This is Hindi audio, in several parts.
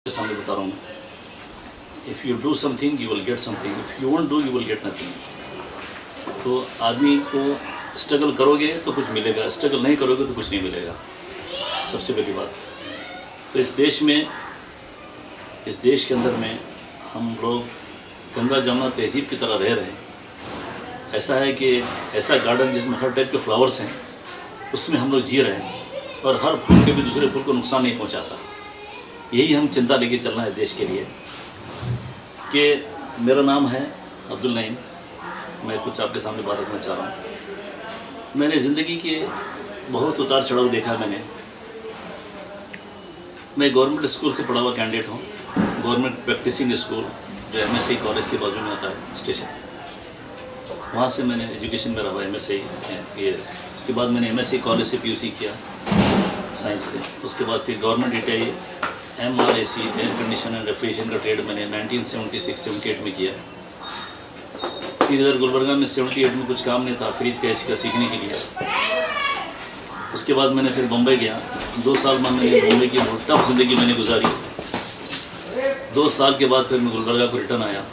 सामने बता रहा हूँ, if you do something you will get something, if you won't do you will get nothing. तो आदमी को स्ट्रगल करोगे तो कुछ मिलेगा, स्ट्रगल नहीं करोगे तो कुछ नहीं मिलेगा, सबसे पहली बात। तो इस देश के अंदर में हम लोग गंगा जमुना तहजीब की तरह रह रहे हैं। ऐसा है कि ऐसा गार्डन जिसमें हर टाइप के फ्लावर्स हैं, उसमें हम लोग जी रहे हैं और हर फूल के भी दूसरे फूल को नुकसान नहीं पहुंचाता। यही हम चिंता लेके चलना है देश के लिए। कि मेरा नाम है अब्दुल नईम, मैं कुछ आपके सामने बात रखना चाह रहा हूँ। मैंने ज़िंदगी के बहुत उतार चढ़ाव देखा है। मैं गवर्नमेंट स्कूल से पढ़ा हुआ कैंडिडेट हूँ, गवर्नमेंट प्रैक्टिसिंग स्कूल जो MSc कॉलेज के बाजू में आता है स्टेशन, वहाँ से मैंने एजुकेशन मेरा हुआ MSc ये। उसके बाद मैंने MSc कॉलेज से PUC किया साइंस से। उसके बाद फिर government ITI MRAC air condition and refrigeration का ट्रेड मैंने 1976-78 में किया। फिर इधर गुलबर्गा में 78 में कुछ काम नहीं था फ्रिज का AC का सीखने के लिए। उसके बाद मैंने फिर बम्बई गया, 2 साल में मैंने बम्बई की बहुत टफ जिंदगी मैंने गुजारी। 2 साल के बाद फिर मैं गुलबर्गा को रिटर्न आया।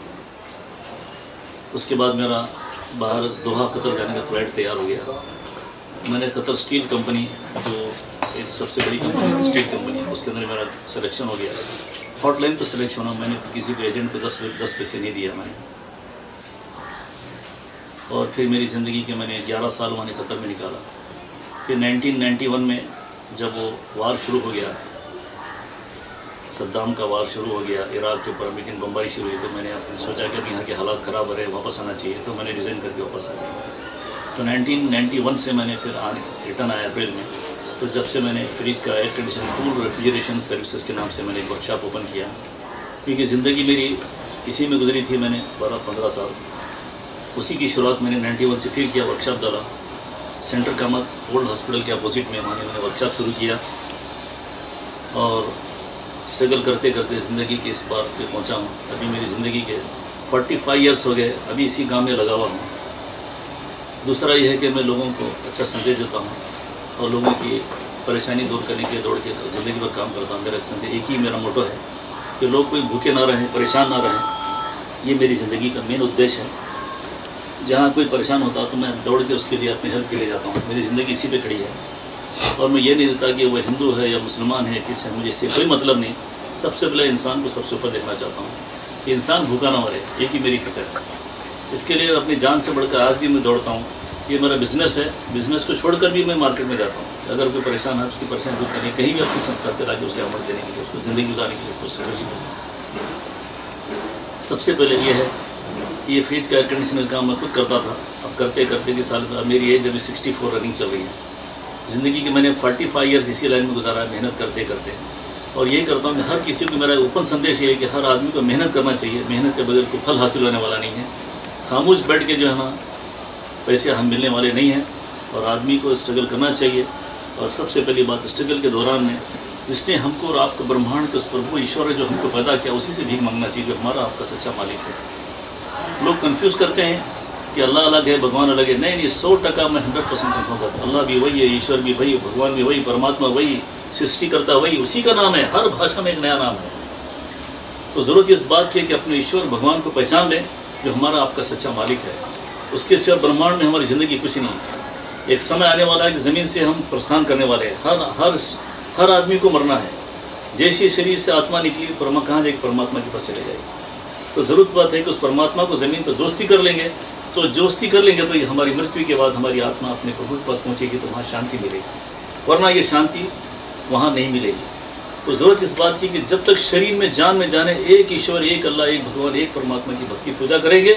उसके बाद मेरा बाहर दोहा कतर जाने का फ़्लाइट तैयार हो गया। मैंने कतर स्टील कंपनी, जो एक सबसे बड़ी कंपनी स्टील कंपनी, उसके अंदर मेरा सिलेक्शन हो गया। हॉटलाइन पर सिलेक्शन हुआ, मैंने किसी को एजेंट को 10 पैसे नहीं दिया मैंने। और फिर मेरी ज़िंदगी के मैंने 11 साल मैंने कतर में निकाला। फिर 1991 में जब वो वार शुरू हो गया, सद्दाम का वार शुरू हो गया इराक़ के ऊपर, मीटिंग बम्बाई शुरू हुई, तो मैंने अपने सोचा कि अब यहाँ के हालात ख़राब हो रहे, वापस आना चाहिए, तो मैंने रिज़ाइन करके वापस आ गया। तो 1991 से मैंने फिर रिटर्न आया अप्रैल में। तो जब से मैंने फ्रिज का air condition cool refrigeration services के नाम से मैंने एक वर्कशॉप ओपन किया, क्योंकि ज़िंदगी मेरी इसी में गुजरी थी। मैंने 12-15 साल उसी की शुरुआत मैंने 91 से फिर किया, वर्कशॉप डाला सेंट्रल कामत ओल्ड हॉस्पिटल के अपोजिट में, वहाँ मैंने वर्कशॉप शुरू किया। और स्ट्रगल करते करते ज़िंदगी के इस बार पे पहुँचा हूँ। अभी मेरी ज़िंदगी के 45 ईयर्स हो गए, अभी इसी काम में लगा हुआ हूँ। दूसरा ये है कि मैं लोगों को अच्छा संदेश देता हूँ और लोगों की परेशानी दूर करने के दौड़ के ज़िंदगी पर काम करता हूँ। मेरा संदेश एक ही मेरा मोटो है कि लोग कोई भूखे ना रहें, परेशान ना रहें। ये मेरी ज़िंदगी का मेन उद्देश्य है। जहाँ कोई परेशान होता तो मैं दौड़ के उसके लिए अपनी हेल्प के लिए जाता हूँ। मेरी ज़िंदगी इसी पे खड़ी है। और मैं ये नहीं देता कि वह हिंदू है या मुसलमान है, किससे मुझे इससे कोई मतलब नहीं। सबसे पहले इंसान को सबसे ऊपर देखना चाहता हूँ कि इंसान भूखा ना मरे, एक ही मेरी फिक्र है। इसके लिए अपनी जान से बढ़कर आज भी मैं दौड़ता हूँ। ये मेरा बिज़नेस है, बिज़नेस को छोड़कर भी मैं मार्केट में जाता हूँ। अगर कोई परेशान है उसकी परेशानी दूर करने, कहीं भी अपनी संस्था चला के उसके अमल देने के लिए, उसको ज़िंदगी गुजारने के लिए कोशिश करूँ। सबसे पहले ये है कि ये फ्रिज का एयर कंडीशनर काम मैं खुद करता था। अब करते करते के साल मेरी एज अभी 64 रनिंग चल रही है। ज़िंदगी के मैंने 45 ईयर्स इसी लाइन में गुजारा है, मेहनत करते करते। और यही करता हूँ कि हर किसी को मेरा ओपन संदेश ये है कि हर आदमी को मेहनत करना चाहिए। मेहनत के बगैर कोई फल हासिल होने वाला नहीं है। खामोश बैठ के जो है ना पैसे हम मिलने वाले नहीं हैं। और आदमी को स्ट्रगल करना चाहिए। और सबसे पहली बात, स्ट्रगल के दौरान में जिसने हमको और आपको ब्रह्मांड के उस प्रभु ईश्वर है जो हमको पैदा किया, उसी से भीख मांगना चाहिए, जो हमारा आपका सच्चा मालिक है। लोग कंफ्यूज करते हैं कि अल्लाह अलग है, भगवान अलग है। नहीं, 100% मैं 100% कंफर्म करता हूँ। अल्लाह भी वही है, ईश्वर भी वही, भगवान भी वही, परमात्मा वही, सृष्टिकर्ता वही, उसी का नाम है। हर भाषा में एक नया नाम है। तो ज़रूरत इस बात की है कि अपने ईश्वर भगवान को पहचान लें जो हमारा आपका सच्चा मालिक है। उसके सिवा ब्रह्मांड में हमारी ज़िंदगी कुछ नहीं है। एक समय आने वाला है कि ज़मीन से हम प्रस्थान करने वाले हैं। हर आदमी को मरना है। जैसे शरीर से आत्मा निकली, कहाँ जाएगी? परमात्मा के पास चले जाएगी। तो ज़रूरत बात है कि उस परमात्मा को ज़मीन पर दोस्ती कर लेंगे। तो दोस्ती कर लेंगे तो ये हमारी मृत्यु के बाद हमारी आत्मा अपने प्रभु के पास पहुँचेगी, तो वहाँ शांति मिलेगी। वरना ये शांति वहाँ नहीं मिलेगी। तो ज़रूरत इस बात की कि जब तक शरीर में जाने एक ईश्वर, एक अल्लाह, एक भगवान, एक परमात्मा की भक्ति पूजा करेंगे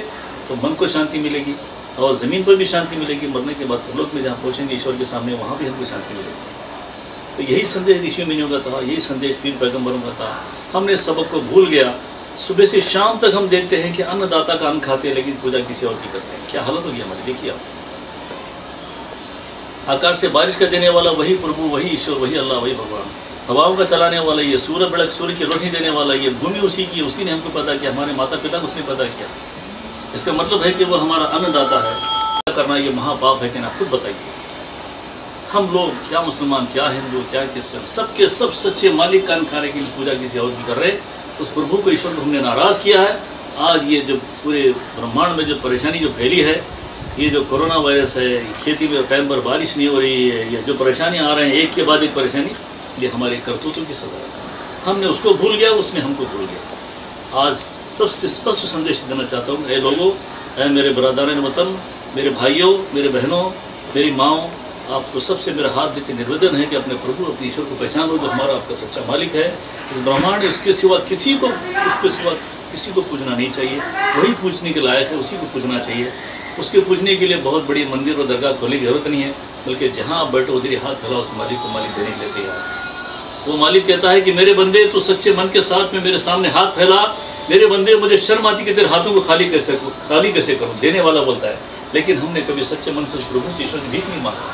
तो मन को शांति मिलेगी और ज़मीन पर भी शांति मिलेगी। मरने के बाद परलोक में जहाँ पहुँचेंगे ईश्वर के सामने, वहाँ भी हमको शांति मिलेगी। तो यही संदेश ऋषि मुनियों का था, यही संदेश पीर पैगम्बरों का था। हमने सबक को भूल गया। सुबह से शाम तक हम देखते हैं कि अन्नदाता का अन्न खाते हैं, लेकिन पूजा किसी और की करते हैं। क्या हालत होगी हमारी, देखिए आप। आकाश से बारिश का देने वाला वही प्रभु, वही ईश्वर, वही अल्लाह, वही भगवान। हवाओं का चलाने वाला ये, सूर्य बेड़क सूर्य की रोशनी देने वाला ये, भूमि उसी की, उसी ने हमको पैदा किया। हमारे माता पिता को उसने पैदा किया। इसका मतलब है कि वो हमारा अन्नदाता है। करना ये महापाप है कि ना? खुद बताइए। हम लोग क्या मुसलमान, क्या हिंदू, क्या क्रिश्चियन, सबके सब सच्चे मालिक का खाने की पूजा किसी और की कर रहे, उस प्रभु को, ईश्वर को हमने नाराज़ किया है। आज ये जो पूरे ब्रह्मांड में जो परेशानी जो फैली है, ये जो कोरोना वायरस है, खेती में टाइम पर बारिश नहीं हो रही है, ये जो परेशानी आ रहे हैं एक के बाद एक परेशानी, ये हमारे करतूतों की सजा है। हमने उसको भूल गया, उसने हमको भूल गया। आज सबसे स्पष्ट संदेश देना चाहता हूँ, ऐ लोगों, ऐ मेरे बरादरान वतन, मेरे भाइयों, मेरे बहनों, मेरी माओ, आपको सबसे मेरा हाथ देकर निवेदन है कि अपने प्रभु, अपने ईश्वर को पहचान लो, जो हमारा आपका सच्चा मालिक है। इस ब्रह्मांड में उसके सिवा किसी को पूजना नहीं चाहिए, वही पूजने के लायक है, उसी को पूजना चाहिए। उसके पूजने के लिए बहुत बड़ी मंदिर और दरगाह खोलने की जरूरत नहीं है, बल्कि जहाँ आप बैठो उधर ही हाथ फैलाओ, उस मालिक को मालिक देने के लिए तैयार। वो मालिक कहता है कि मेरे बंदे, तू सच्चे मन के साथ में मेरे सामने हाथ फैला। मेरे बंदे, मुझे शर्म आती कि तेरे हाथों को खाली कैसे करूँ, देने वाला बोलता है। लेकिन हमने कभी सच्चे मन से उस प्रभु से ईश्वर की भीख नहीं मांगा।